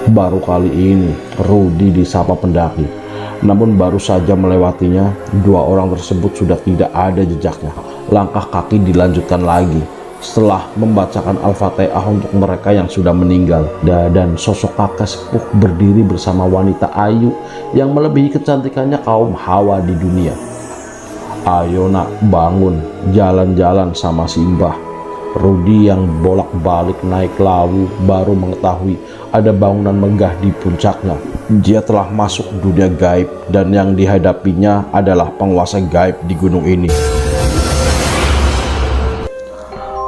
Baru kali ini Rudi disapa pendaki. Namun baru saja melewatinya, dua orang tersebut sudah tidak ada jejaknya. Langkah kaki dilanjutkan lagi setelah membacakan Al-Fatihah untuk mereka yang sudah meninggal. Dan sosok kakek sepuh berdiri bersama wanita ayu yang melebihi kecantikannya kaum Hawa di dunia. "Ayo nak, bangun, jalan-jalan sama si Mbah." Rudi yang bolak-balik naik lawu baru mengetahui ada bangunan megah di puncaknya. Dia telah masuk dunia gaib dan yang dihadapinya adalah penguasa gaib di gunung ini.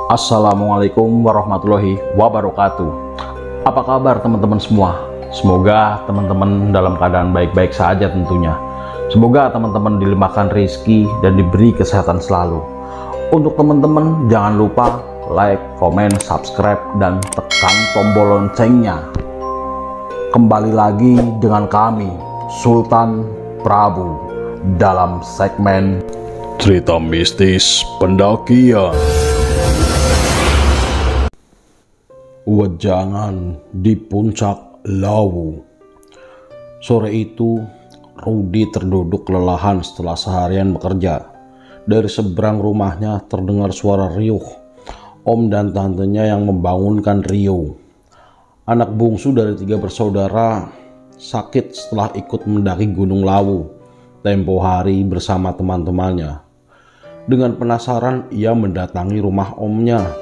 Assalamualaikum warahmatullahi wabarakatuh. Apa kabar teman-teman semua? Semoga teman-teman dalam keadaan baik-baik saja tentunya. Semoga teman-teman dilimpahkan rezeki dan diberi kesehatan selalu. Untuk teman-teman jangan lupa like, komen, subscribe, dan tekan tombol loncengnya. Kembali lagi dengan kami, Sultan Prabu, dalam segmen Cerita Mistis Pendakian. Wejangan di puncak Lawu. Sore itu, Rudi terduduk kelelahan setelah seharian bekerja. Dari seberang rumahnya terdengar suara riuh om dan tantenya yang membangunkan Rio. Anak bungsu dari 3 bersaudara sakit setelah ikut mendaki Gunung Lawu tempo hari bersama teman-temannya. Dengan penasaran ia mendatangi rumah omnya.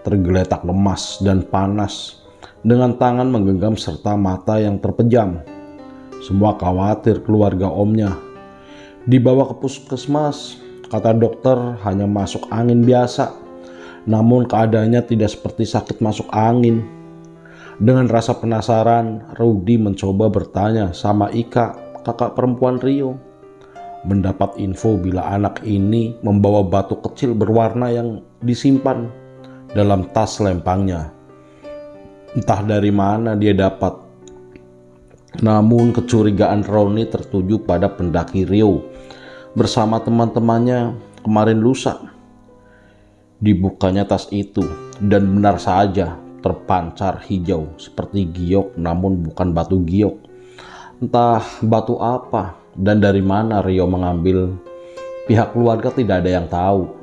Tergeletak lemas dan panas, dengan tangan menggenggam serta mata yang terpejam. Semua khawatir keluarga omnya. Dibawa ke puskesmas, kata dokter hanya masuk angin biasa. Namun keadaannya tidak seperti sakit masuk angin. Dengan rasa penasaran, Rudi mencoba bertanya sama Ika, kakak perempuan Rio. Mendapat info bila anak ini membawa batu kecil berwarna yang disimpan dalam tas lempangnya. Entah dari mana dia dapat. Namun kecurigaan Roni tertuju pada pendaki Rio bersama teman-temannya kemarin lusa. Dibukanya tas itu dan benar saja terpancar hijau seperti giok, namun bukan batu giok. Entah batu apa dan dari mana Rio mengambil, pihak keluarga tidak ada yang tahu.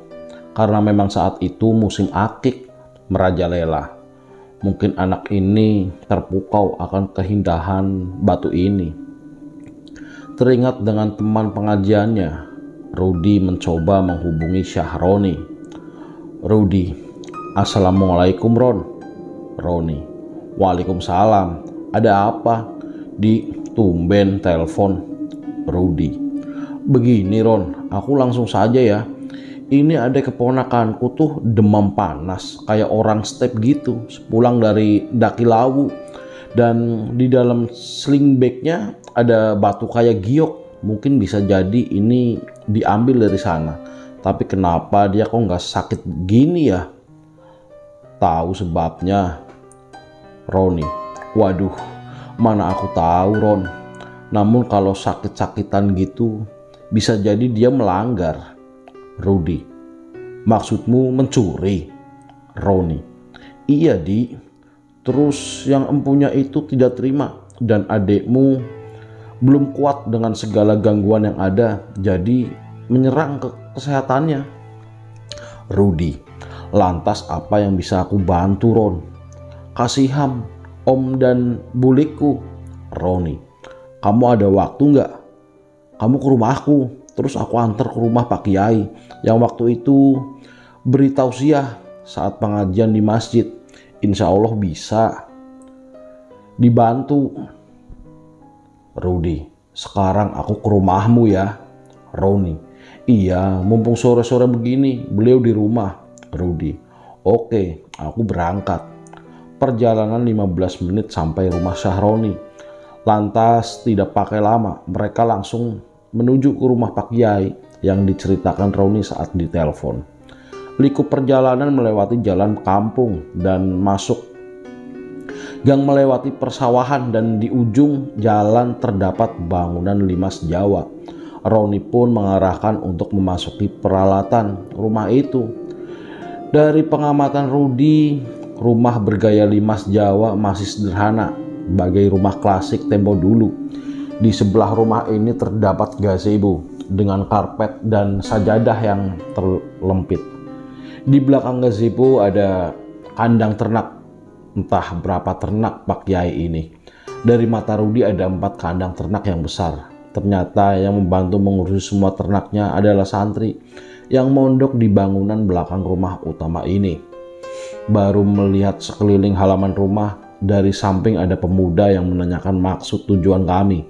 Karena memang saat itu musim akik merajalela. Mungkin anak ini terpukau akan keindahan batu ini. Teringat dengan teman pengajiannya, Rudi mencoba menghubungi Syahroni. "Rudi, assalamualaikum Ron." Roni, "Waalaikumsalam. Ada apa?" Ditumben telepon Rudi. "Begini Ron, aku langsung saja ya. Ini ada keponakanku tuh demam panas kayak orang step gitu sepulang dari daki Lawu. Dan di dalam sling bagnya ada batu kayak giok. Mungkin bisa jadi ini diambil dari sana. Tapi kenapa dia kok nggak sakit gini ya?" "Tahu sebabnya, Roni?" "Waduh, mana aku tahu Ron. Namun kalau sakit-sakitan gitu bisa jadi dia melanggar." Rudi, "Maksudmu mencuri?" Roni, "Iya Di. Terus yang empunya itu tidak terima dan adekmu belum kuat dengan segala gangguan yang ada, jadi menyerang ke kesehatannya." Rudi, "Lantas apa yang bisa aku bantu Ron?" "Kasihan om dan bulikku." Roni, "Kamu ada waktu nggak? Kamu ke rumahku, terus aku antar ke rumah Pak Kiai yang waktu itu beri tausiah saat pengajian di masjid. Insya Allah bisa dibantu." Rudi, "Sekarang aku ke rumahmu ya." Roni, "Iya, mumpung sore-sore begini, beliau di rumah." Rudi, "Oke, aku berangkat." Perjalanan 15 menit sampai rumah Syahroni. Lantas tidak pakai lama, mereka langsung menuju ke rumah Pak Kiai yang diceritakan Roni saat ditelepon. Liku perjalanan melewati jalan kampung dan masuk gang melewati persawahan, dan di ujung jalan terdapat bangunan limas Jawa. Roni pun mengarahkan untuk memasuki peralatan rumah itu. Dari pengamatan Rudi, rumah bergaya limas Jawa masih sederhana, bagai rumah klasik tempo dulu. Di sebelah rumah ini terdapat gazebo dengan karpet dan sajadah yang terlempit. Di belakang gazebo ada kandang ternak. Entah berapa ternak Pak Kiai ini. Dari mata Rudi ada 4 kandang ternak yang besar. Ternyata yang membantu mengurusi semua ternaknya adalah santri yang mondok di bangunan belakang rumah utama ini. Baru melihat sekeliling halaman rumah, dari samping ada pemuda yang menanyakan maksud tujuan kami.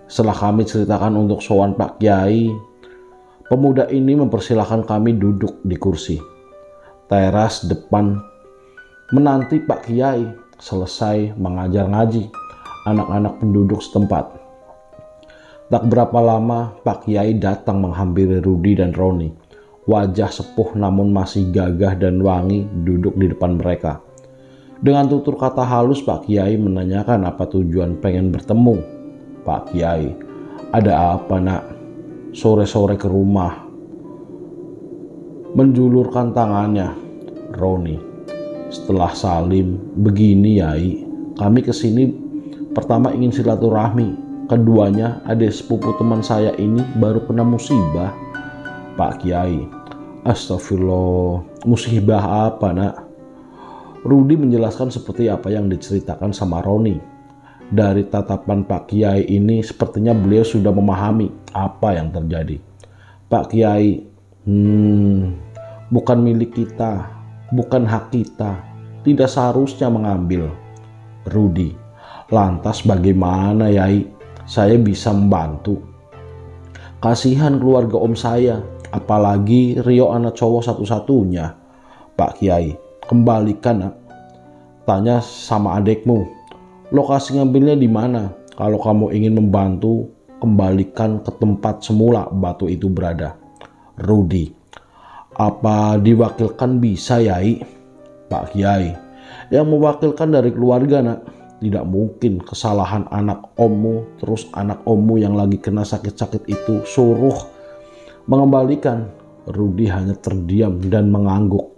Setelah kami ceritakan untuk sowan Pak Kiai, pemuda ini mempersilahkan kami duduk di kursi teras depan menanti Pak Kiai selesai mengajar ngaji anak-anak penduduk setempat. Tak berapa lama Pak Kiai datang menghampiri Rudi dan Roni. Wajah sepuh namun masih gagah dan wangi duduk di depan mereka. Dengan tutur kata halus Pak Kiai menanyakan apa tujuan pengen bertemu. Pak Kiai, ada apa nak? Sore-sore ke rumah. Menjulurkan tangannya Roni. Setelah salim, begini Yai, kami kesini pertama ingin silaturahmi. Keduanya adik sepupu teman saya ini baru kena musibah. Pak Kiai, astagfirullah, musibah apa nak? Rudi menjelaskan seperti apa yang diceritakan sama Roni. Dari tatapan Pak Kiai ini sepertinya beliau sudah memahami apa yang terjadi. Pak Kiai, bukan milik kita, bukan hak kita, tidak seharusnya mengambil. Rudi, lantas bagaimana Yai? Saya bisa membantu. Kasihan keluarga om saya, apalagi Rio anak cowok satu-satunya. Pak Kiai, kembalikan nak. Tanya sama adekmu, lokasi ngambilnya di mana? Kalau kamu ingin membantu, kembalikan ke tempat semula batu itu berada. Rudi, apa diwakilkan bisa Yai? Pak Kiai, yang mewakilkan dari keluarga nak. Tidak mungkin kesalahan anak ommu, terus anak ommu yang lagi kena sakit-sakit itu suruh mengembalikan. Rudi hanya terdiam dan mengangguk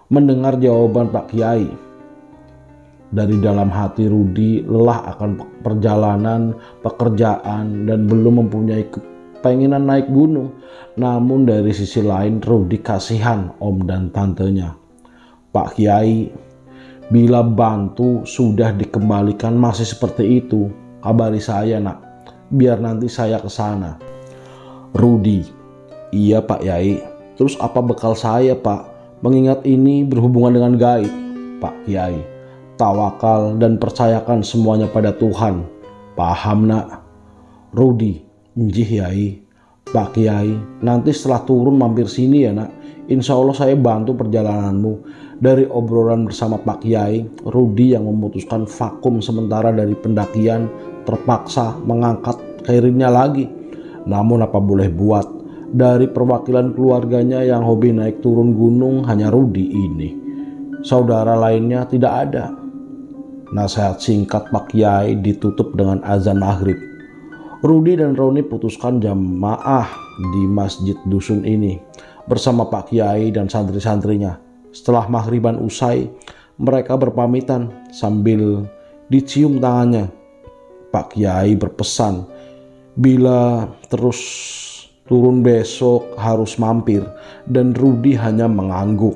mendengar jawaban Pak Kiai. Dari dalam hati Rudi lelah akan perjalanan, pekerjaan, dan belum mempunyai kepenginan naik gunung. Namun dari sisi lain Rudi kasihan om dan tantenya. Pak Kiai, bila bantu sudah dikembalikan masih seperti itu, kabari saya nak, biar nanti saya ke sana. Rudi, iya Pak Yai, terus apa bekal saya Pak? Mengingat ini berhubungan dengan gaib. Pak Kiai, tawakal dan percayakan semuanya pada Tuhan. Paham nak? Rudi, njih Yai. Pak Kiai, nanti setelah turun mampir sini ya nak. Insya Allah saya bantu perjalananmu. Dari obrolan bersama Pak Kiai, Rudi yang memutuskan vakum sementara dari pendakian terpaksa mengangkat karirnya lagi. Namun apa boleh buat, dari perwakilan keluarganya yang hobi naik turun gunung hanya Rudi ini. Saudara lainnya tidak ada. Nasihat singkat Pak Kiai ditutup dengan azan maghrib. Rudi dan Roni putuskan jamaah di masjid dusun ini bersama Pak Kiai dan santri-santrinya. Setelah maghriban usai, mereka berpamitan sambil dicium tangannya. Pak Kiai berpesan, bila terus turun besok harus mampir, dan Rudi hanya mengangguk.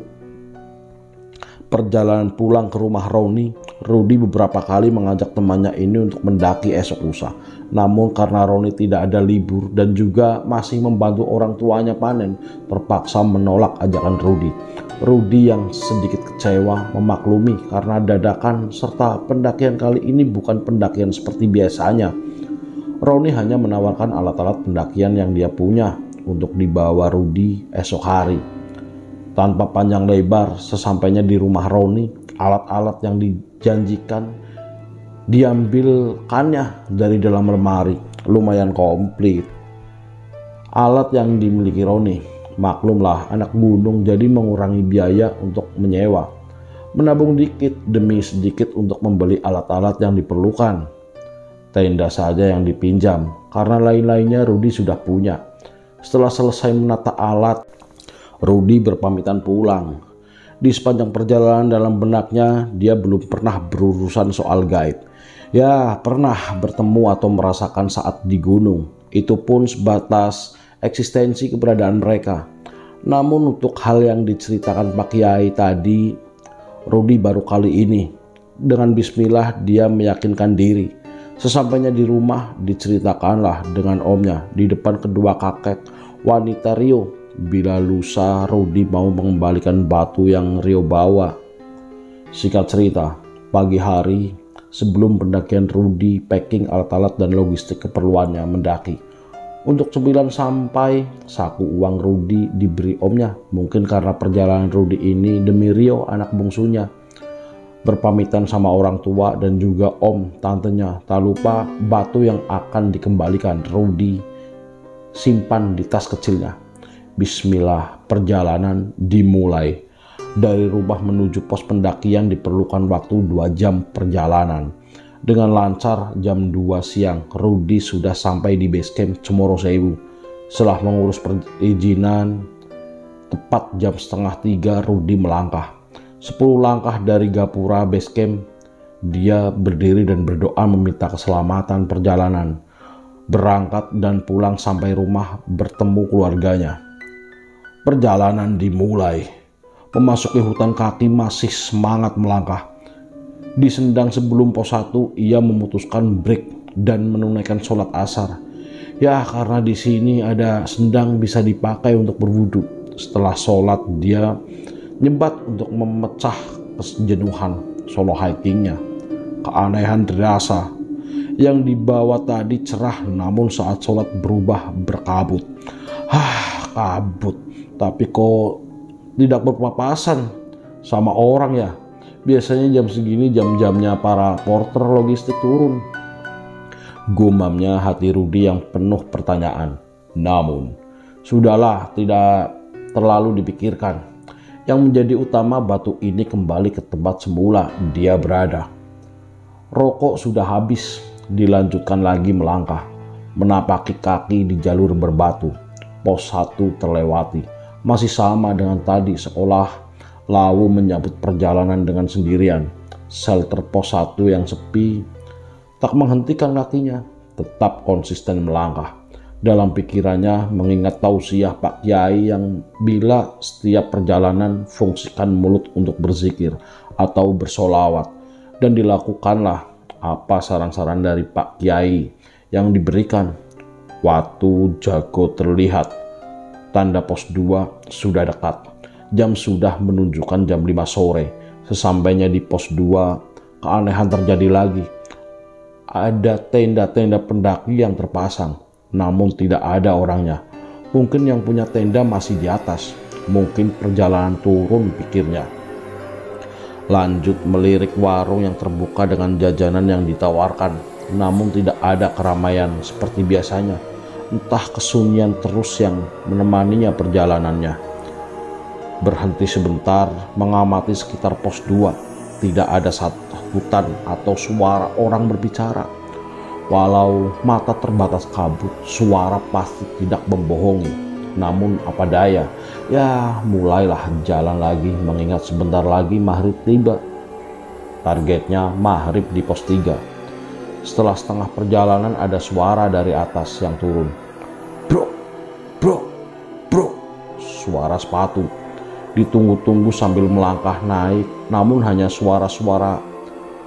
Perjalanan pulang ke rumah Roni, Rudi beberapa kali mengajak temannya ini untuk mendaki esok lusa. Namun karena Roni tidak ada libur dan juga masih membantu orang tuanya panen, terpaksa menolak ajakan Rudi. Rudi yang sedikit kecewa memaklumi karena dadakan serta pendakian kali ini bukan pendakian seperti biasanya. Roni hanya menawarkan alat-alat pendakian yang dia punya untuk dibawa Rudi esok hari. Tanpa panjang lebar, sesampainya di rumah Roni, alat-alat yang dijanjikan diambilkannya dari dalam lemari, lumayan komplit. Alat yang dimiliki Roni, maklumlah anak gunung jadi mengurangi biaya untuk menyewa. Menabung dikit demi sedikit untuk membeli alat-alat yang diperlukan. Tenda saja yang dipinjam, karena lain-lainnya Rudi sudah punya. Setelah selesai menata alat, Rudi berpamitan pulang. Di sepanjang perjalanan dalam benaknya, dia belum pernah berurusan soal gaib. Ya, pernah bertemu atau merasakan saat di gunung. Itu pun sebatas eksistensi keberadaan mereka. Namun untuk hal yang diceritakan Pak Kiai tadi, Rudi baru kali ini. Dengan bismillah dia meyakinkan diri. Sesampainya di rumah diceritakanlah dengan omnya di depan kedua kakek wanita Rio. Bila lusa Rudi mau mengembalikan batu yang Rio bawa. Singkat cerita, pagi hari sebelum pendakian Rudi packing alat-alat dan logistik keperluannya mendaki. Untuk cemilan sampai, saku uang Rudi diberi omnya. Mungkin karena perjalanan Rudi ini demi Rio anak bungsunya. Berpamitan sama orang tua dan juga om tantenya. Tak lupa batu yang akan dikembalikan Rudi simpan di tas kecilnya. Bismillah, perjalanan dimulai. Dari rumah menuju pos pendakian diperlukan waktu 2 jam perjalanan. Dengan lancar jam 2 siang Rudi sudah sampai di base camp Cemoro Sewu. Setelah mengurus perizinan, tepat jam setengah 3 Rudi melangkah. 10 langkah dari gapura base camp, dia berdiri dan berdoa meminta keselamatan perjalanan. Berangkat dan pulang sampai rumah bertemu keluarganya. Perjalanan dimulai. Memasuki hutan kaki masih semangat melangkah. Di sendang sebelum pos 1 ia memutuskan break dan menunaikan sholat asar. Ya, karena di sini ada sendang bisa dipakai untuk berwudu. Setelah sholat dia nyebat untuk memecah kejenuhan solo hikingnya. Keanehan dirasa. Yang dibawa tadi cerah namun saat sholat berubah berkabut. Kabut. Tapi kok tidak berpapasan sama orang ya. Biasanya jam segini jam-jamnya para porter logistik turun. Gumamnya hati Rudi yang penuh pertanyaan. Namun, sudahlah, tidak terlalu dipikirkan. Yang menjadi utama batu ini kembali ke tempat semula dia berada. Rokok sudah habis, dilanjutkan lagi melangkah. Menapaki kaki di jalur berbatu. Pos 1 terlewati. Masih sama dengan tadi, seolah Lawu menyambut perjalanan dengan sendirian. Shelter pos 1 yang sepi tak menghentikan kakinya, tetap konsisten melangkah. Dalam pikirannya mengingat tausiah Pak Kiai yang bila setiap perjalanan fungsikan mulut untuk berzikir atau bersolawat. Dan dilakukanlah apa saran-saran dari Pak Kiai yang diberikan. Waktu jago terlihat. Tanda pos 2 sudah dekat. Jam sudah menunjukkan jam 5 sore. Sesampainya di pos 2, keanehan terjadi lagi. Ada tenda-tenda pendaki yang terpasang, namun tidak ada orangnya. Mungkin yang punya tenda masih di atas. Mungkin perjalanan turun, pikirnya. Lanjut melirik warung yang terbuka dengan jajanan yang ditawarkan. Namun tidak ada keramaian seperti biasanya. Entah kesunyian terus yang menemaninya perjalanannya. Berhenti sebentar mengamati sekitar pos 2. Tidak ada sahutan atau suara orang berbicara. Walau mata terbatas kabut, suara pasti tidak membohongi. Namun apa daya, ya mulailah jalan lagi mengingat sebentar lagi maghrib tiba. Targetnya maghrib di pos 3. Setelah setengah perjalanan ada suara dari atas yang turun. Bro, bro, bro. Suara sepatu. Ditunggu-tunggu sambil melangkah naik, namun hanya suara-suara.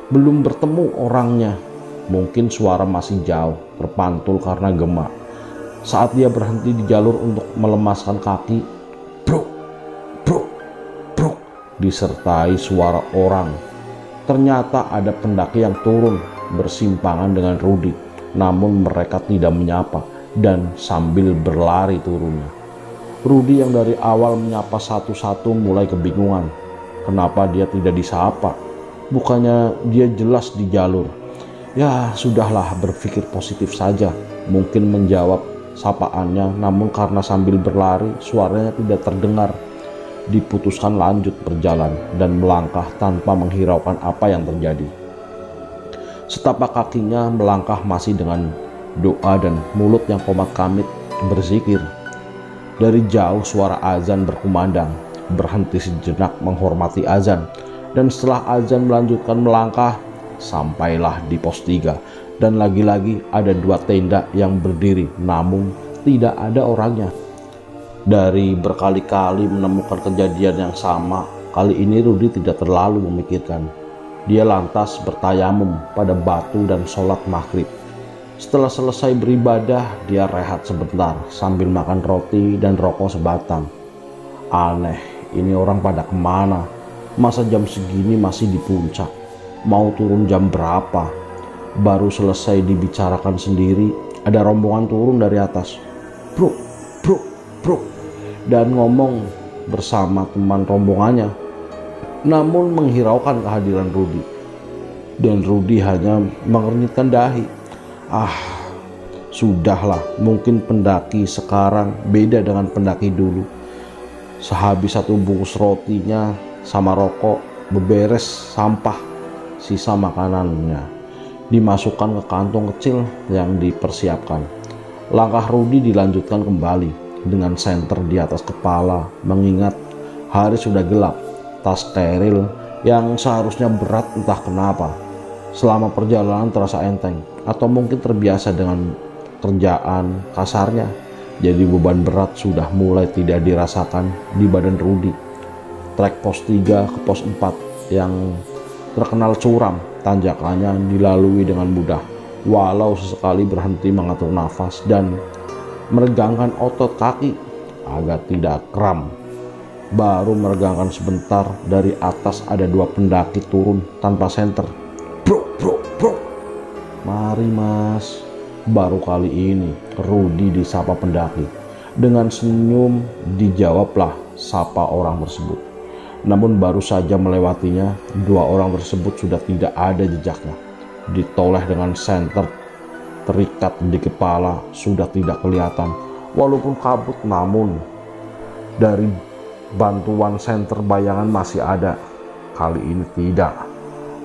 Belum bertemu orangnya. Mungkin suara masih jauh, terpantul karena gema. Saat dia berhenti di jalur untuk melemaskan kaki, bro, bro, bro, disertai suara orang. Ternyata ada pendaki yang turun bersimpangan dengan Rudi, namun mereka tidak menyapa dan sambil berlari turunnya. Rudi yang dari awal menyapa satu-satu mulai kebingungan. Kenapa dia tidak disapa? Bukannya dia jelas di jalur. Ya sudahlah, berpikir positif saja. Mungkin menjawab sapaannya, namun karena sambil berlari suaranya tidak terdengar. Diputuskan lanjut berjalan dan melangkah tanpa menghiraukan apa yang terjadi. Setapak kakinya melangkah masih dengan doa dan mulut yang komat kamit berzikir. Dari jauh suara azan berkumandang. Berhenti sejenak menghormati azan. Dan setelah azan melanjutkan melangkah, sampailah di pos 3 dan lagi-lagi ada 2 tenda yang berdiri namun tidak ada orangnya. Dari berkali-kali menemukan kejadian yang sama, kali ini Rudi tidak terlalu memikirkan. Dia lantas bertayamum pada batu dan sholat maghrib. Setelah selesai beribadah, dia rehat sebentar sambil makan roti dan rokok sebatang. Aneh, ini orang pada kemana? Masa jam segini masih di puncak? Mau turun jam berapa? Baru selesai dibicarakan sendiri, ada rombongan turun dari atas. Bro, dan ngomong bersama teman rombongannya, namun menghiraukan kehadiran Rudi. Dan Rudi hanya mengernyitkan dahi. Sudahlah, mungkin pendaki sekarang beda dengan pendaki dulu. Sehabis 1 bungkus rotinya sama rokok, beberes sampah, sisa makanannya dimasukkan ke kantong kecil yang dipersiapkan. Langkah Rudi dilanjutkan kembali dengan senter di atas kepala, mengingat hari sudah gelap. Tas steril yang seharusnya berat entah kenapa selama perjalanan terasa enteng, atau mungkin terbiasa dengan kerjaan kasarnya. Jadi beban berat sudah mulai tidak dirasakan di badan Rudi. Trek pos 3 ke pos 4 yang terkenal curam, tanjakannya dilalui dengan mudah, walau sesekali berhenti mengatur nafas dan meregangkan otot kaki agar tidak kram. Baru meregangkan sebentar, dari atas ada 2 pendaki turun tanpa senter. Bro, mari mas. Baru kali ini Rudi disapa pendaki. Dengan senyum dijawablah sapa orang tersebut. Namun baru saja melewatinya, 2 orang tersebut sudah tidak ada jejaknya. Ditoleh dengan senter terikat di kepala sudah tidak kelihatan, walaupun kabut, namun dari bantuan senter bayangan masih ada. Kali ini tidak.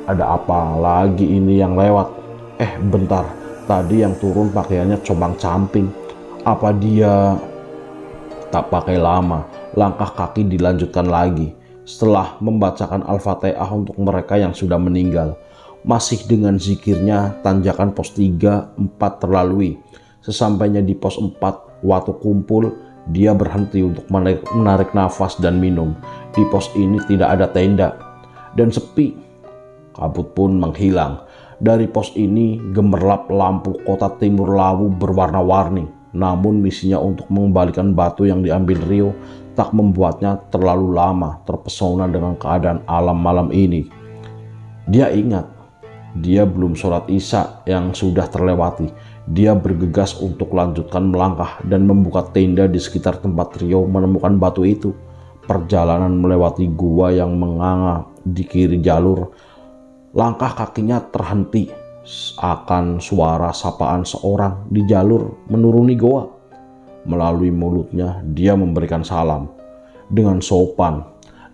Ada apa lagi ini yang lewat? Bentar, tadi yang turun pakaiannya combang-camping. Apa dia? Tak pakai lama, langkah kaki dilanjutkan lagi setelah membacakan Al-Fatihah untuk mereka yang sudah meninggal. Masih dengan zikirnya, tanjakan pos 3, 4 terlalui. Sesampainya di pos 4, waktu kumpul, dia berhenti untuk menarik nafas dan minum. Di pos ini tidak ada tenda dan sepi. Kabut pun menghilang. Dari pos ini, gemerlap lampu kota Timur Lawu berwarna-warni. Namun misinya untuk mengembalikan batu yang diambil Rio tak membuatnya terlalu lama terpesona dengan keadaan alam malam ini. Dia ingat, dia belum sholat isya yang sudah terlewati. Dia bergegas untuk lanjutkan melangkah dan membuka tenda di sekitar tempat Rio menemukan batu itu. Perjalanan melewati gua yang menganga di kiri jalur. Langkah kakinya terhenti akan suara sapaan seorang di jalur menuruni goa. Melalui mulutnya dia memberikan salam dengan sopan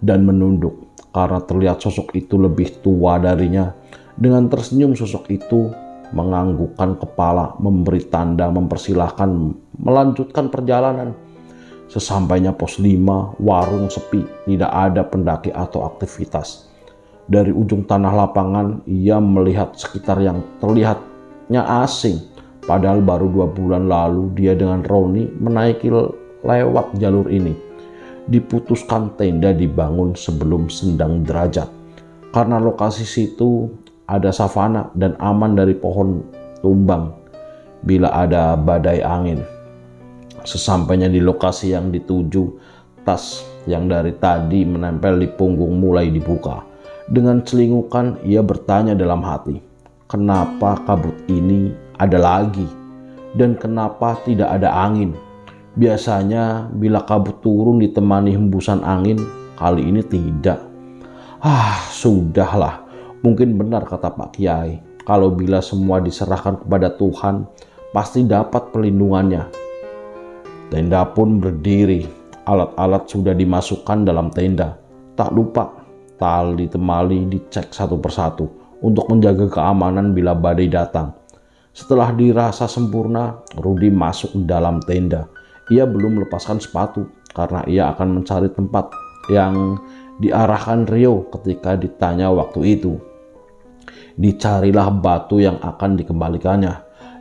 dan menunduk karena terlihat sosok itu lebih tua darinya. Dengan tersenyum sosok itu menganggukkan kepala, memberi tanda mempersilahkan melanjutkan perjalanan. Sesampainya pos 5, warung sepi, tidak ada pendaki atau aktivitas. Dari ujung tanah lapangan ia melihat sekitar yang terlihatnya asing. Padahal baru 2 bulan lalu dia dengan Roni menaiki lewat jalur ini. Diputuskan tenda dibangun sebelum sendang derajat. Karena lokasi situ ada savana dan aman dari pohon tumbang bila ada badai angin. Sesampainya di lokasi yang dituju, tas yang dari tadi menempel di punggung mulai dibuka. Dengan celingukan ia bertanya dalam hati, kenapa kabut ini ada lagi? Dan kenapa tidak ada angin? Biasanya bila kabut turun ditemani hembusan angin, kali ini tidak. Sudahlah. Mungkin benar kata Pak Kiai, kalau bila semua diserahkan kepada Tuhan, pasti dapat perlindungannya. Tenda pun berdiri, alat-alat sudah dimasukkan dalam tenda. Tak lupa, tali temali dicek satu persatu untuk menjaga keamanan bila badai datang. Setelah dirasa sempurna, Rudi masuk dalam tenda. Ia belum melepaskan sepatu karena ia akan mencari tempat yang diarahkan Rio ketika ditanya waktu itu. Dicarilah batu yang akan dikembalikannya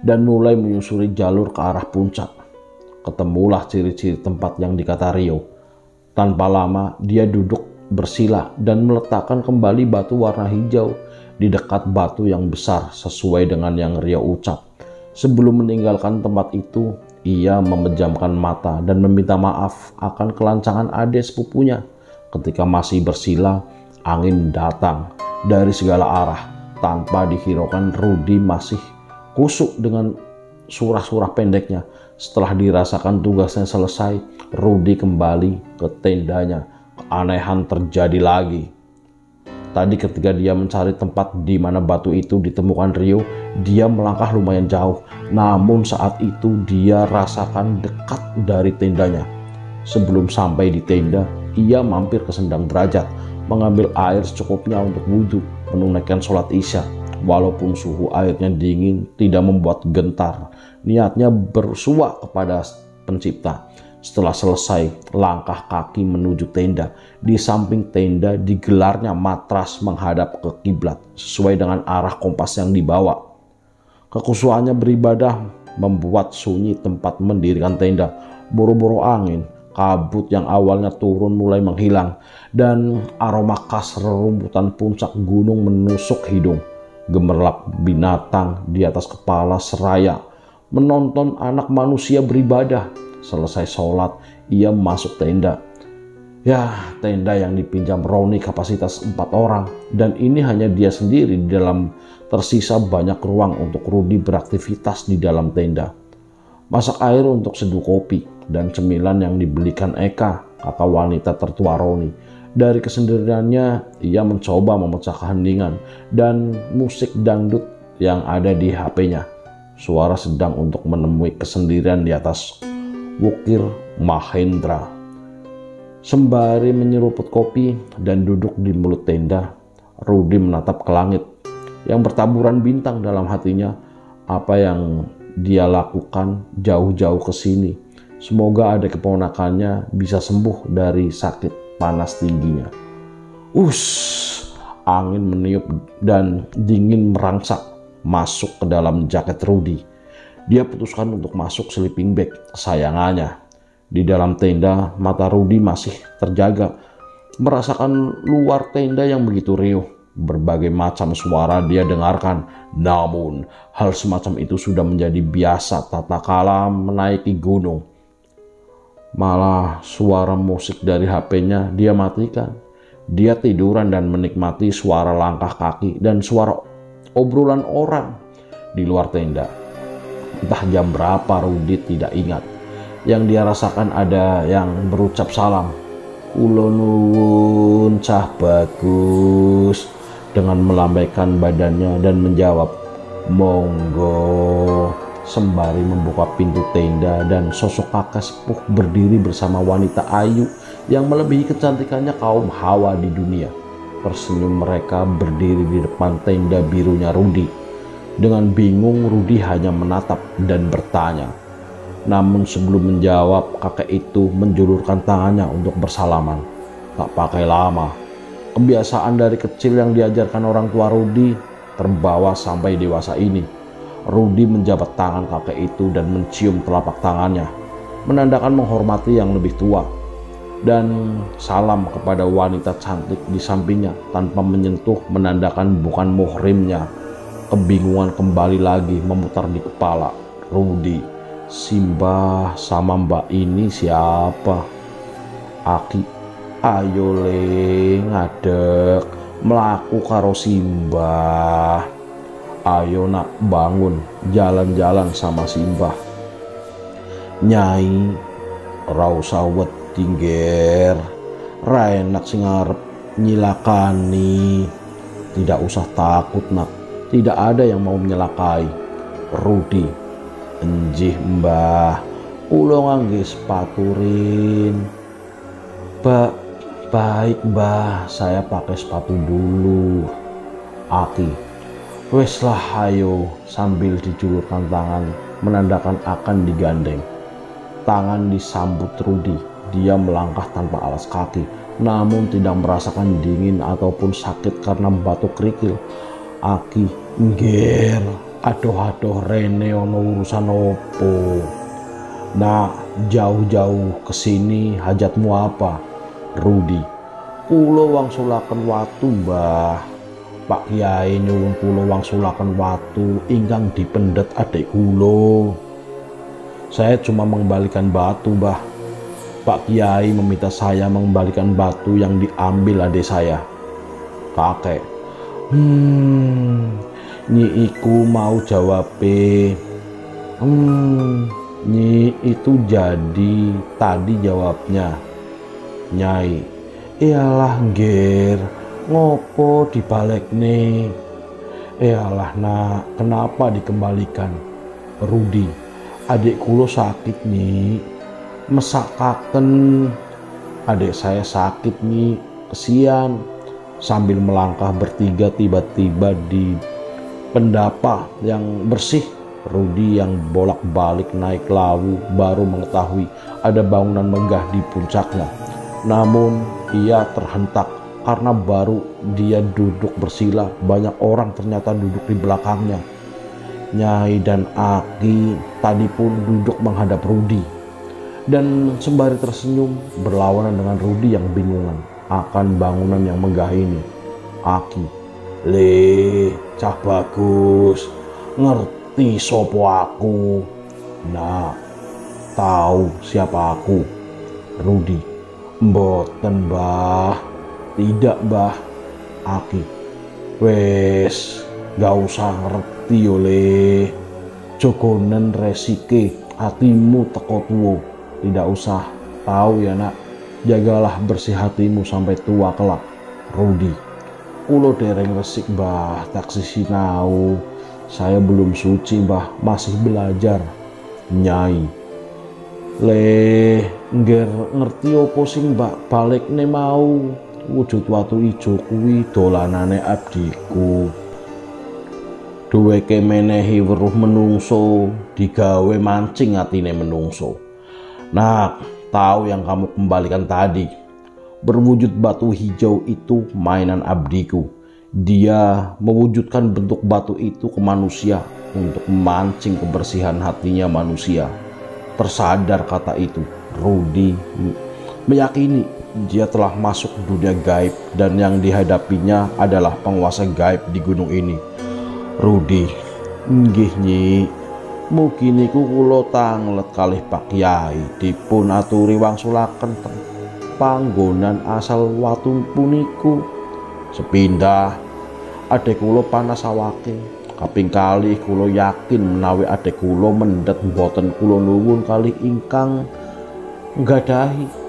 dan mulai menyusuri jalur ke arah puncak. Ketemulah ciri-ciri tempat yang dikata Rio. Tanpa lama dia duduk bersila dan meletakkan kembali batu warna hijau di dekat batu yang besar sesuai dengan yang Rio ucap. Sebelum meninggalkan tempat itu, ia memejamkan mata dan meminta maaf akan kelancangan adik sepupunya. Ketika masih bersila, angin datang dari segala arah. Tanpa dihiraukan, Rudy masih kusuk dengan surah-surah pendeknya. Setelah dirasakan tugasnya selesai, Rudy kembali ke tendanya. Keanehan terjadi lagi. Tadi ketika dia mencari tempat di mana batu itu ditemukan Rio, dia melangkah lumayan jauh. Namun saat itu dia rasakan dekat dari tendanya. Sebelum sampai di tenda, ia mampir ke sendang derajat, mengambil air secukupnya untuk wudhu, menunaikan sholat isya. Walaupun suhu airnya dingin, tidak membuat gentar. Niatnya bersuah kepada Pencipta. Setelah selesai, langkah kaki menuju tenda. Di samping tenda digelarnya matras menghadap ke kiblat sesuai dengan arah kompas yang dibawa. Kekhusyuannya beribadah membuat sunyi tempat mendirikan tenda. Boro-boro angin, kabut yang awalnya turun mulai menghilang dan aroma khas rerumputan puncak gunung menusuk hidung. Gemerlap binatang di atas kepala seraya menonton anak manusia beribadah. Selesai sholat, ia masuk tenda. Ya, tenda yang dipinjam Roni kapasitas 4 orang. Dan ini hanya dia sendiri di dalam, tersisa banyak ruang untuk Rudy beraktivitas di dalam tenda. Masak air untuk seduh kopi dan cemilan yang dibelikan Eka, kakak wanita tertua Roni. Dari kesendiriannya, ia mencoba memecah keheningan dan musik dangdut yang ada di HP-nya. Suara sedang untuk menemui kesendirian di atas Wukir Mahendra. Sembari menyeruput kopi dan duduk di mulut tenda, Rudy menatap ke langit yang bertaburan bintang dalam hatinya. Apa yang dia lakukan jauh-jauh ke sini, semoga ada keponakannya bisa sembuh dari sakit panas tingginya. Angin meniup dan dingin merangsak masuk ke dalam jaket Rudy. Dia putuskan untuk masuk sleeping bag kesayangannya. Di dalam tenda, mata Rudy masih terjaga, merasakan luar tenda yang begitu riuh. Berbagai macam suara dia dengarkan, namun hal semacam itu sudah menjadi biasa tatkala menaiki gunung. Malah suara musik dari HP-nya dia matikan. Dia tiduran dan menikmati suara langkah kaki dan suara obrolan orang di luar tenda. Entah jam berapa Rudy tidak ingat. Yang dia rasakan ada yang berucap salam. "Kula nuwun Cah Bagus," dengan melambaikan badannya dan menjawab, "Monggo," sembari membuka pintu tenda dan sosok kakek sepuh berdiri bersama wanita ayu yang melebihi kecantikannya kaum Hawa di dunia. Tersenyum mereka berdiri di depan tenda birunya Rudy. Dengan bingung, Rudy hanya menatap dan bertanya. Namun sebelum menjawab, kakek itu menjulurkan tangannya untuk bersalaman. Tak pakai lama, kebiasaan dari kecil yang diajarkan orang tua Rudy terbawa sampai dewasa ini. Rudy menjabat tangan kakek itu dan mencium telapak tangannya, menandakan menghormati yang lebih tua. Dan salam kepada wanita cantik di sampingnya tanpa menyentuh, menandakan bukan muhrimnya. Kebingungan kembali lagi memutar di kepala Rudy. Simbah sama mbak ini siapa? Aki, ayo le ngadek melaku karo Simbah. Ayo nak bangun jalan-jalan sama Simbah. Nyai, ra usah wedi ngger. Ra enak sing arep nyilakani. Tidak usah takut nak. Tidak ada yang mau menyelakai. Rudy, enjih mbah, kula ngangge sepatu rin. Baik mbah, saya pakai sepatu dulu. Aki, wes lah ayo, sambil dijulurkan tangan menandakan akan digandeng. Tangan disambut Rudy. Dia melangkah tanpa alas kaki, namun tidak merasakan dingin ataupun sakit karena batuk kerikil. Aki, ngger, adoh-adoh rene ono urusan opo? Nah, jauh-jauh kesini hajatmu apa? Rudi, kulo wangsulaken watu, Mbah. Pak Kiai nyuwun kulo wangsulaken watu ingkang dipendet adik kulo. Saya cuma mengembalikan batu, Mbah. Pak Kiai meminta saya mengembalikan batu yang diambil adik saya. Kakek, Nyi iku mau jawab Nyi itu jadi tadi jawabnya. Nyai, iyalah ngger, ngopo dibalik nih? Iyalah nak, kenapa dikembalikan? Rudi, adik kulo sakit nih, mesakaken. Adik saya sakit nih, kesian. Sambil melangkah bertiga tiba-tiba di pendapa yang bersih. Rudi yang bolak-balik naik lawu baru mengetahui ada bangunan megah di puncaknya. Namun ia terhentak karena baru dia duduk bersila, banyak orang ternyata duduk di belakangnya. Nyai dan Aki tadi pun duduk menghadap Rudi dan sembari tersenyum berlawanan dengan Rudi yang bingungan akan bangunan yang megah ini. Aki, cah bagus, ngerti sopo aku? Nah, tahu siapa aku? Rudi, mboten Mbah. Tidak Mbah. Aki, wes gak usah ngerti oleh jogonen resike hatimu teko tuwo. Tidak usah tahu ya nak, jagalah bersih hatimu sampai tua kelak. Rudi, kulo dereng resik Mbah, taksi sinau. Saya belum suci Mbah, masih belajar. Nyai, ngger ngerti opo sing Mbak balik ne mau? Wujud watu ijo kuwi dolanane abdiku. Duweke menehi weruh menungso, digawe mancing atine menungso. Nah, tahu yang kamu kembalikan tadi, berwujud batu hijau itu mainan abdiku. Dia mewujudkan bentuk batu itu ke manusia untuk memancing kebersihan hatinya manusia. Tersadar kata itu, Rudi meyakini dia telah masuk dunia gaib dan yang dihadapinya adalah penguasa gaib di gunung ini. Rudi, nggih Nyi, mugi niku kula tanglet kalih Pak Kyai dipun aturi wangsulaken teng panggonan asal watu puniku. Sepindah adek kula panas awake. Kaping kalih kula yakin menawi adek kula mendhet mboten kula nuwun kalih ingkang nggadahi.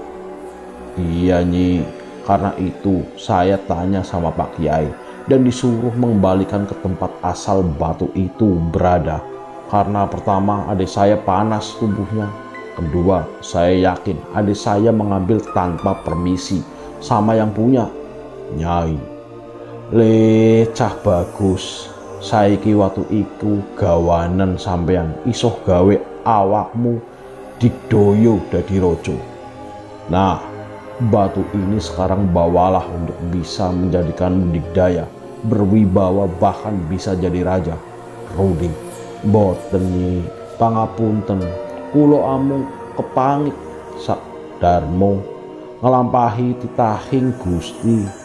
Iya Nyi, karena itu saya tanya sama Pak Kiai dan disuruh mengembalikan ke tempat asal batu itu berada. Karena pertama adik saya panas tubuhnya, kedua saya yakin adik saya mengambil tanpa permisi sama yang punya. Nyai, cah bagus, saiki watu iku gawanan sampean isoh gawe awakmu digdoyo dadi rojo. Nah, batu ini sekarang bawalah untuk bisa menjadikanmu digdaya, berwibawa, bahkan bisa jadi raja. Rudi, boten Nyi, pangapunten, kulo amung kepangit sak darmo ngelampahi titahing Gusti.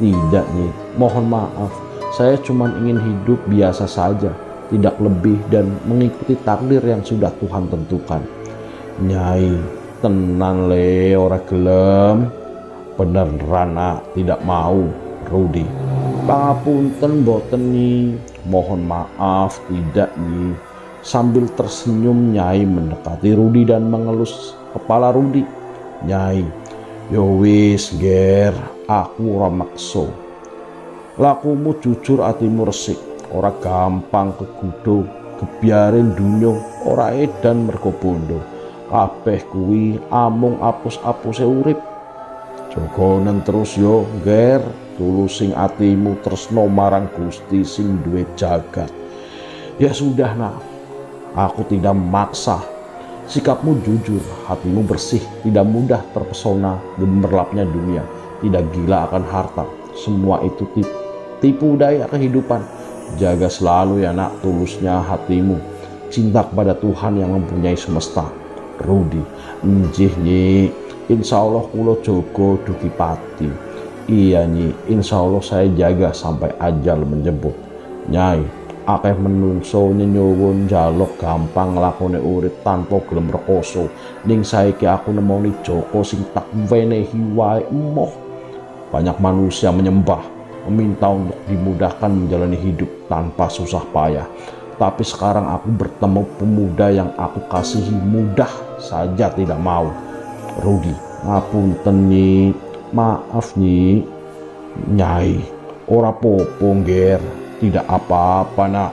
Tidak Nyi, mohon maaf, saya cuma ingin hidup biasa saja, tidak lebih, dan mengikuti takdir yang sudah Tuhan tentukan. Nyai, tenan ora gelem, beneran nak tidak mau. Rudi, pangapunten boten Nyi, mohon maaf tidak Nyi. Sambil tersenyum Nyai mendekati Rudi dan mengelus kepala Rudi. Nyai, yo wis ger, aku ora maksa. Lakumu jujur, atimu resik, ora gampang kegudo, gebiarin dunyo, ora edan mergo bondo. Kabeh kuwi amung apus-apuse urip. Jogonen terus yo ger, tulusing atimu tresno marang Gusti sing duwe jagat. Ya sudah nak, aku tidak memaksa. Sikapmu jujur, hatimu bersih, tidak mudah terpesona gemerlapnya dunia, tidak gila akan harta. Semua itu tipu daya kehidupan. Jaga selalu ya nak tulusnya hatimu. Cinta kepada Tuhan yang mempunyai semesta. Rudi. Njih Nyi, insya Allah kulo jogo dugi pati. Iya Nyi, insya Allah saya jaga sampai ajal menjemput. Nyai, akeh menungso nyuwun njaluk gampang nglakoni urip tanpa gelem rekoso. Ning saiki aku nemoni Joko sing tak wenehi wae emoh. Banyak manusia menyembah, meminta untuk dimudahkan menjalani hidup tanpa susah payah. Tapi sekarang aku bertemu pemuda yang aku kasihi mudah saja tidak mau. Rudi, ngapunten Nyi, maaf Nyi. Nyai, ora popo ngger, tidak apa-apa nak.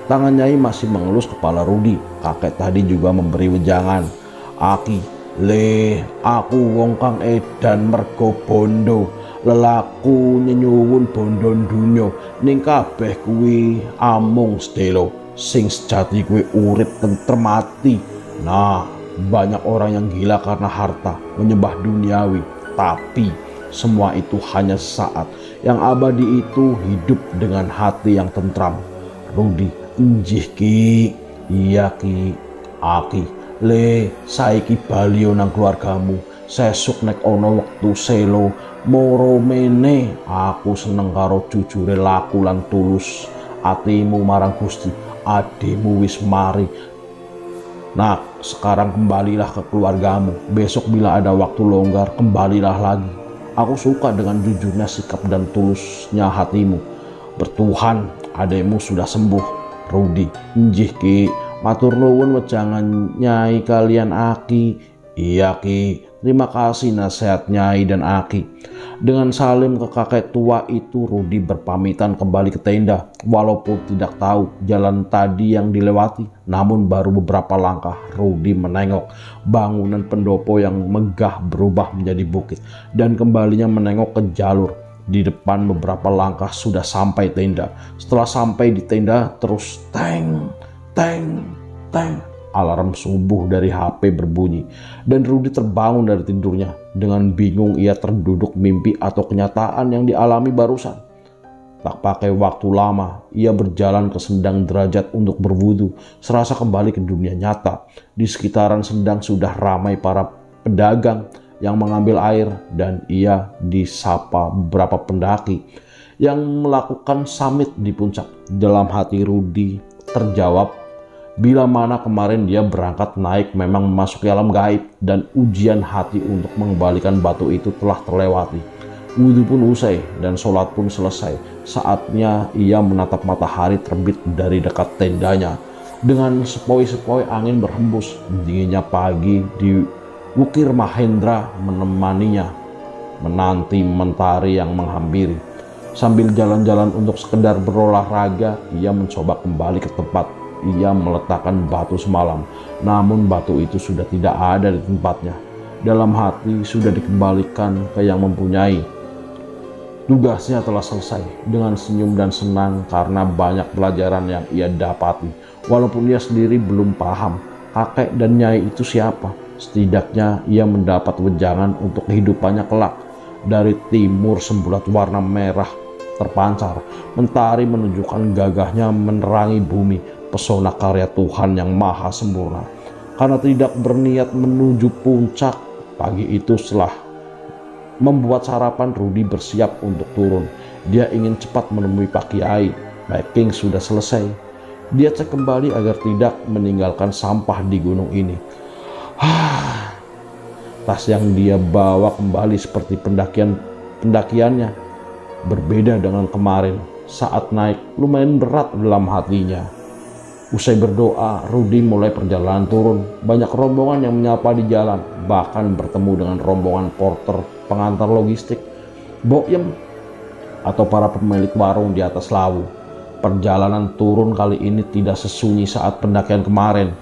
Tangan Nyai masih mengelus kepala Rudi. Kakek tadi juga memberi wejangan. Aki, le, aku wong kang edan mergo bondo. Lelaku nyuwun bondon dunyo ning kabeh kuwi amung sedelo. Sing sejati kuwi urip tentrem ati. Nah, banyak orang yang gila karena harta, menyembah duniawi, tapi semua itu hanya sesaat. Yang abadi itu hidup dengan hati yang tentram. Rudi, njih Ki. Iya Ki. Aki, le, saiki balio nang keluargamu. Sesuk nek ono wektu selo moro mene, aku seneng karo jujure laku lan tulus atimu marang Gusti. Ademu wis mari. Nah, sekarang kembalilah ke keluargamu. Besok bila ada waktu longgar, kembalilah lagi. Aku suka dengan jujurnya sikap dan tulusnya hatimu. Bertuhan, ademu sudah sembuh. Rudi, njih Ki. Matur nuwun wejangan Nyai kalian Aki. Iya Ki, terima kasih nasihat Nyai dan Aki. Dengan salim ke kakek tua itu, Rudi berpamitan kembali ke tenda. Walaupun tidak tahu jalan tadi yang dilewati, namun baru beberapa langkah Rudi menengok bangunan pendopo yang megah berubah menjadi bukit. Dan kembalinya menengok ke jalur. Di depan beberapa langkah sudah sampai tenda. Setelah sampai di tenda, terus teng, teng, teng. Alarm subuh dari HP berbunyi dan Rudi terbangun dari tidurnya. Dengan bingung ia terduduk mimpi atau kenyataan yang dialami barusan. Tak pakai waktu lama, ia berjalan ke Sendang Derajat untuk berwudu, serasa kembali ke dunia nyata. Di sekitaran Sendang sudah ramai para pedagang yang mengambil air dan ia disapa beberapa pendaki yang melakukan summit di puncak. Dalam hati Rudi terjawab, bila mana kemarin dia berangkat naik memang memasuki alam gaib dan ujian hati untuk mengembalikan batu itu telah terlewati. Wudhu pun usai dan sholat pun selesai. Saatnya ia menatap matahari terbit dari dekat tendanya. Dengan sepoi-sepoi angin berhembus, dinginnya pagi di Wukir Mahendra menemaninya, menanti mentari yang menghampiri. Sambil jalan-jalan untuk sekedar berolahraga, ia mencoba kembali ke tempat ia meletakkan batu semalam, namun batu itu sudah tidak ada di tempatnya. Dalam hati sudah dikembalikan ke yang mempunyai. Tugasnya telah selesai. Dengan senyum dan senang karena banyak pelajaran yang ia dapati. Walaupun ia sendiri belum paham kakek dan Nyai itu siapa, setidaknya ia mendapat wejangan untuk kehidupannya kelak. Dari timur sembulat warna merah terpancar, mentari menunjukkan gagahnya menerangi bumi. Pesona karya Tuhan yang maha sempurna. Karena tidak berniat menuju puncak, pagi itu setelah membuat sarapan, Rudi bersiap untuk turun. Dia ingin cepat menemui Pak Kiai. Packing sudah selesai. Dia cek kembali agar tidak meninggalkan sampah di gunung ini. Tas yang dia bawa kembali seperti pendakiannya. Berbeda dengan kemarin. Saat naik lumayan berat dalam hatinya. Usai berdoa, Rudi mulai perjalanan turun. Banyak rombongan yang menyapa di jalan, bahkan bertemu dengan rombongan porter pengantar logistik, boyem, atau para pemilik warung di atas lawu. Perjalanan turun kali ini tidak sesunyi saat pendakian kemarin.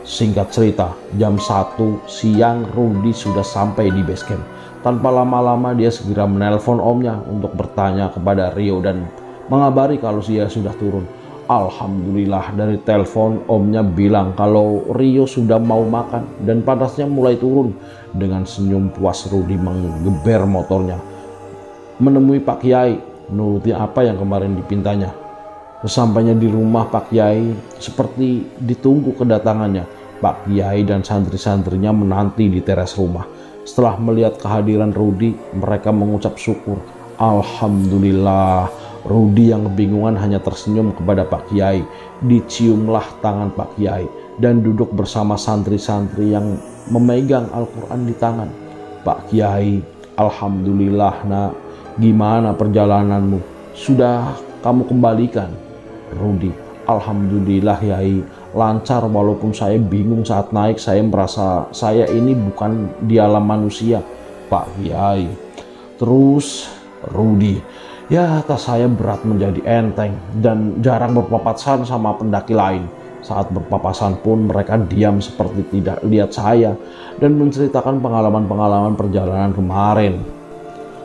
Singkat cerita, jam 1 siang Rudi sudah sampai di base camp. Tanpa lama-lama dia segera menelpon omnya untuk bertanya kepada Rio dan mengabari kalau dia sudah turun. Alhamdulillah, dari telepon omnya bilang kalau Rio sudah mau makan dan panasnya mulai turun. Dengan senyum puas Rudi menggeber motornya menemui Pak Kiai, nuruti apa yang kemarin dipintanya. Sesampainya di rumah Pak Kiai, seperti ditunggu kedatangannya, Pak Kiai dan santri-santrinya menanti di teras rumah. Setelah melihat kehadiran Rudi, mereka mengucap syukur. Alhamdulillah. Rudi yang kebingungan hanya tersenyum kepada Pak Kiai. Diciumlah tangan Pak Kiai dan duduk bersama santri-santri yang memegang Al-Quran di tangan. Pak Kiai, Alhamdulillah nak, gimana perjalananmu? Sudah kamu kembalikan? Rudi, Alhamdulillah Yai, lancar walaupun saya bingung saat naik. Saya merasa saya ini bukan di alam manusia, Pak Kiai. Terus Rudi, ya tas saya berat menjadi enteng dan jarang berpapasan sama pendaki lain. Saat berpapasan pun mereka diam seperti tidak lihat saya dan menceritakan pengalaman-pengalaman perjalanan kemarin.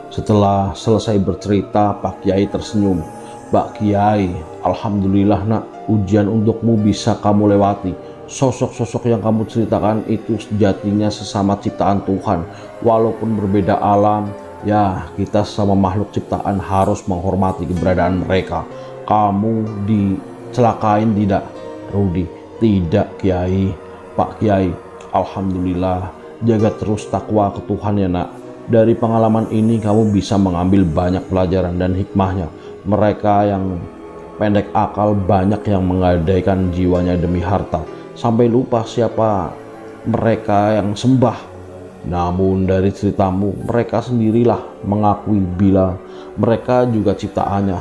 Setelah selesai bercerita, Pak Kiai tersenyum. Pak Kiai, Alhamdulillah nak, ujian untukmu bisa kamu lewati. Sosok-sosok yang kamu ceritakan itu sejatinya sesama ciptaan Tuhan. Walaupun berbeda alam, ya kita sama makhluk ciptaan harus menghormati keberadaan mereka. Kamu dicelakain tidak, Rudi? Tidak Kiai. Pak Kiai, Alhamdulillah, jaga terus takwa ke Tuhan ya nak. Dari pengalaman ini kamu bisa mengambil banyak pelajaran dan hikmahnya. Mereka yang pendek akal banyak yang menggadaikan jiwanya demi harta, sampai lupa siapa mereka yang sembah. Namun dari ceritamu, mereka sendirilah mengakui bila mereka juga ciptaannya.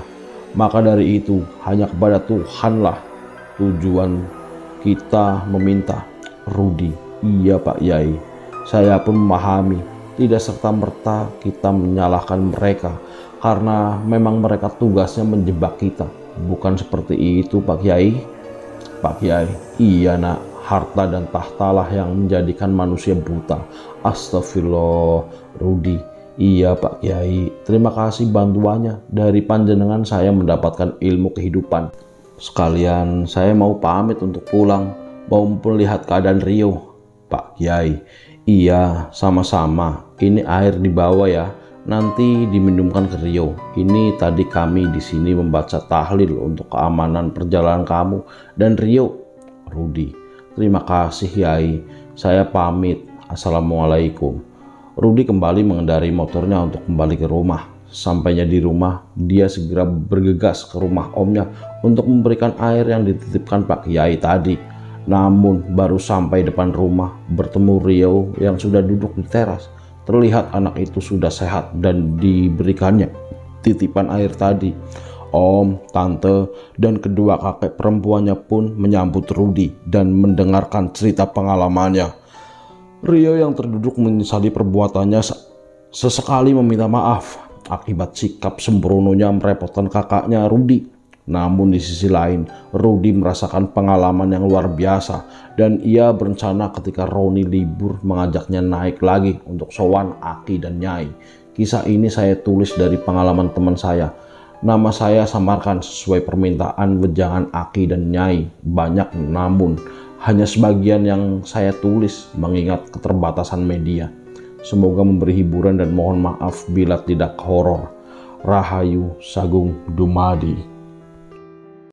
Maka dari itu, hanya kepada Tuhanlah tujuan kita meminta. Rudi, iya Pak Yai, saya pun memahami. Tidak serta-merta kita menyalahkan mereka, karena memang mereka tugasnya menjebak kita. Bukan seperti itu Pak Kiai. Pak Kiai, iya nak, harta dan tahtalah yang menjadikan manusia buta. Astagfirullah. Rudi, iya Pak Kiai, terima kasih bantuannya. Dari panjenengan saya mendapatkan ilmu kehidupan. Sekalian saya mau pamit untuk pulang, mau melihat keadaan Rio. Pak Kiai, iya sama-sama. Ini air dibawa ya, nanti diminumkan ke Rio. Ini tadi kami di sini membaca tahlil untuk keamanan perjalanan kamu dan Rio. Rudi, terima kasih Yai, saya pamit. Assalamualaikum. Rudi kembali mengendarai motornya untuk kembali ke rumah. Sampainya di rumah, dia segera bergegas ke rumah omnya untuk memberikan air yang dititipkan Pak Kiai tadi. Namun baru sampai depan rumah, bertemu Rio yang sudah duduk di teras. Terlihat anak itu sudah sehat dan diberikannya titipan air tadi. Om, tante, dan kedua kakek perempuannya pun menyambut Rudi dan mendengarkan cerita pengalamannya. Rio yang terduduk menyesali perbuatannya, sesekali meminta maaf akibat sikap sembrononya merepotkan kakaknya Rudi. Namun di sisi lain, Rudi merasakan pengalaman yang luar biasa dan ia berencana ketika Roni libur mengajaknya naik lagi untuk sowan Aki dan Nyai. Kisah ini saya tulis dari pengalaman teman saya. Nama saya samarkan sesuai permintaan wejangan Aki dan Nyai. Banyak namun hanya sebagian yang saya tulis mengingat keterbatasan media. Semoga memberi hiburan dan mohon maaf bila tidak horor. Rahayu Sagung Dumadi.